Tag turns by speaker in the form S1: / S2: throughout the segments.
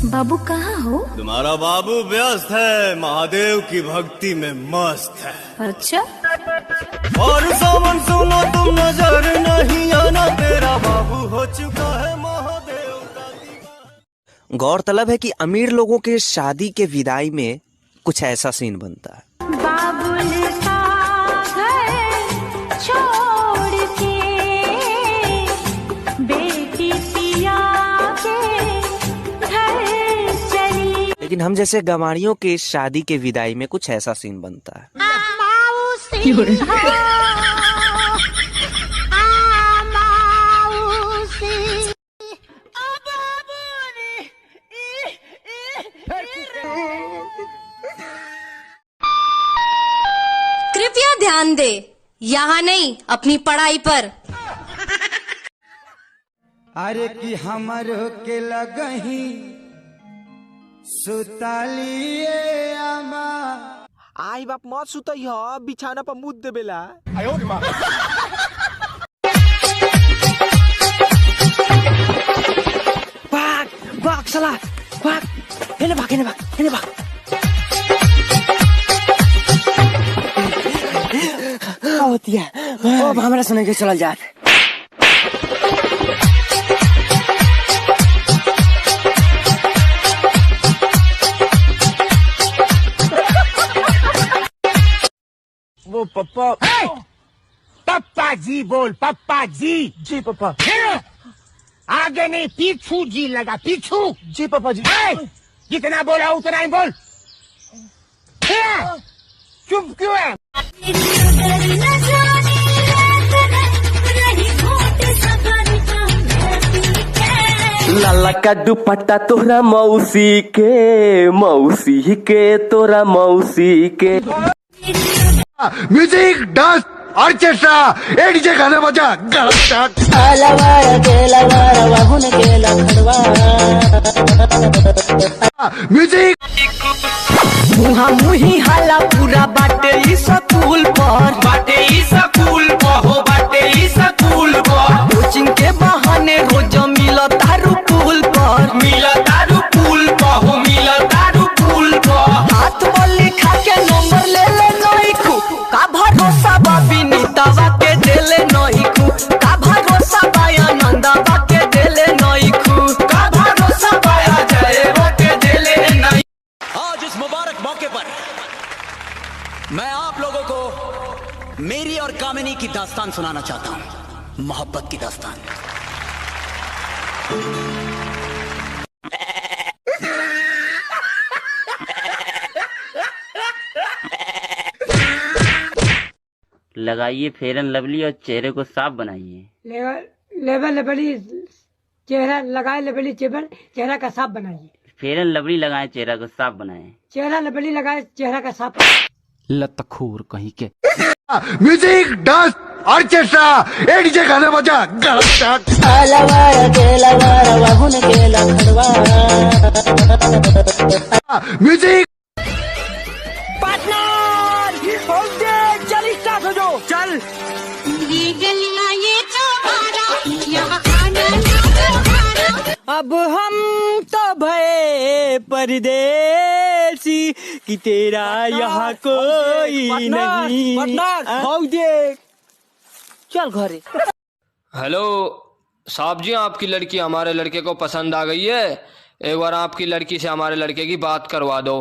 S1: बाबू कहाँ हो?
S2: तुम्हारा बाबू व्यस्त है, महादेव की भक्ति में मस्त है।
S1: अच्छा।
S2: और सावन सुनो तुम, नजर नहीं आना, तेरा बाबू हो चुका है महादेव का दीवाना।
S3: गौरतलब है कि अमीर लोगों के शादी के विदाई में कुछ ऐसा सीन बनता है।
S1: बाबुल का घर छोड़ के बेटी पिया के घर चली।
S3: लेकिन हम जैसे गंवारियों के शादी के विदाई में कुछ ऐसा सीन बनता है।
S4: कृपया ध्यान दे, यहाँ नहीं अपनी पढ़ाई पर।
S5: अरे कि हमरो के लगही सुतालिए आमा।
S6: आई बाप मत सुतई ह, बिछाना पर मुद देबेला।
S3: भाग भाग साला भाग, हेने भाग हेने भाग हेने भाग। होती है अब हमरा सुने के चल जात।
S6: वो पप्पा।
S7: पप्पा जी बोल, पप्पा जी।
S6: जी पापा।
S7: आगे नहीं पीछू जी लगा, पीछू।
S6: जी पापा जी।
S7: जितना बोला उतना ही बोल। चुप क्यों है?
S8: लाला का दुपट्टा तोरा मौसी के तोरा मौसी के।
S7: म्यूजिक, डांस, ऑर्केस्ट्रा, डीजे गाने बजा। म्यूजिक।
S5: मुहा मुही हाला पूरा बाटे ई स्कूल पर,
S6: बाटे ई स्कूल पर हो, बाटे ई स्कूल पर।
S5: कोचिंग के बहाने रोज मिला तारू पुल पर,
S6: मिला दारू पुल पर हो, मिला दारू पुल पर।
S5: हाथ बोली खा के नंबर ले ले नहीं खू। का भरोसा बाबी नीतावा के देले नहीं खू। का भरोसा बाया नंदावा के देले नहीं खू।
S6: का भरोसा पाया जाए के देले नहीं।
S3: आज इस मुबारक मौके पर मैं आप लोगों को मेरी और कामिनी की दास्तान सुनाना चाहता हूं, मोहब्बत की दास्तान।
S9: लगाइए फेयर एंड लवली और चेहरे को साफ बनाइए।
S10: लेवल लबली चेहरा लगाए, लबली चेहरा का साफ बनाइए।
S9: फेयर एंड लवली लगाएं, चेहरा को साफ बनाएं।
S10: चेहरा लबली लगाए, चेहरा का साफ।
S3: लतखोर कहीं के।
S7: म्यूजिक, डांस, ऑर्केस्ट्रा, डीजे गाने बजा। म्यूजिक।
S5: चल स्टार्ट हो जाओ, चल। अब हम तो भये परदेसी कि तेरा यहाँ कोई नहीं। आओ देख, चल घरे।
S11: हेलो साहब जी, आपकी लड़की हमारे लड़के को पसंद आ गई है। एक बार आपकी लड़की से हमारे लड़के की बात करवा दो।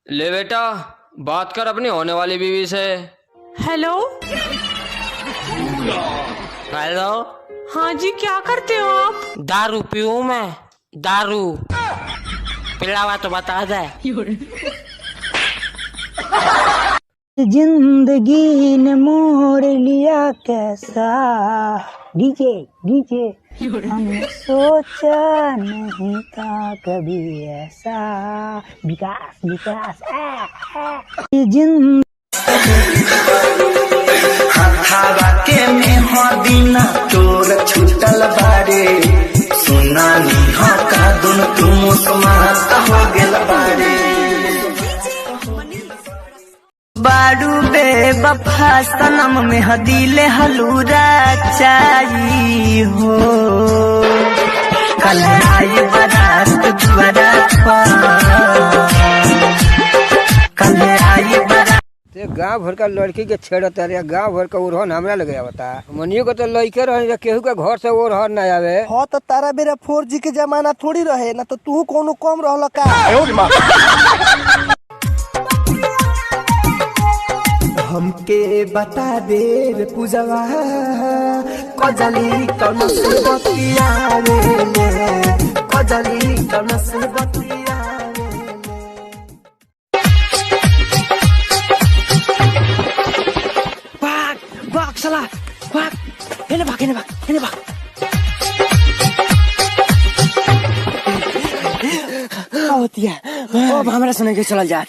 S11: ले बेटा, बात कर अपनी होने वाली बीवी से।
S4: हेलो।
S9: हेलो।
S4: हाँ जी, क्या करते हो आप?
S9: दारू पीऊं मैं? दारू पिलावा तो बता दे।
S10: जिंदगी ने मोड़ लिया कैसा, डीजे डीजे हमने सोचा नहीं था कभी ऐसा। विकास विकास
S5: हवा के मेहदीना तोर छुटल बारे, सुना निहा का दुन तुम समात हो गेल बारे। बारू बेवफा सनम में हदीले हलूरा चाहिए हो। कल आई बारात द्वारा
S12: गांव भर का लड़की के छेड़ता रे, गांव भर का ओरहन हमरा लगे आवता। मनियो को तो लइके रहे, केहू के घर से ओरहन ना आवे।
S13: हाँ तो तारा बेरा 4G के जमाना थोड़ी रहे ना, तो तू कोनो कम रहल का।
S5: हमके बता दे रे पूजवा कजली कौन से बतिया रे, कजली कौन से बतिया
S13: भाग साला भाग, हेने भाग हेने भाग हेने भाग। अब हमरा सुने के चल जात।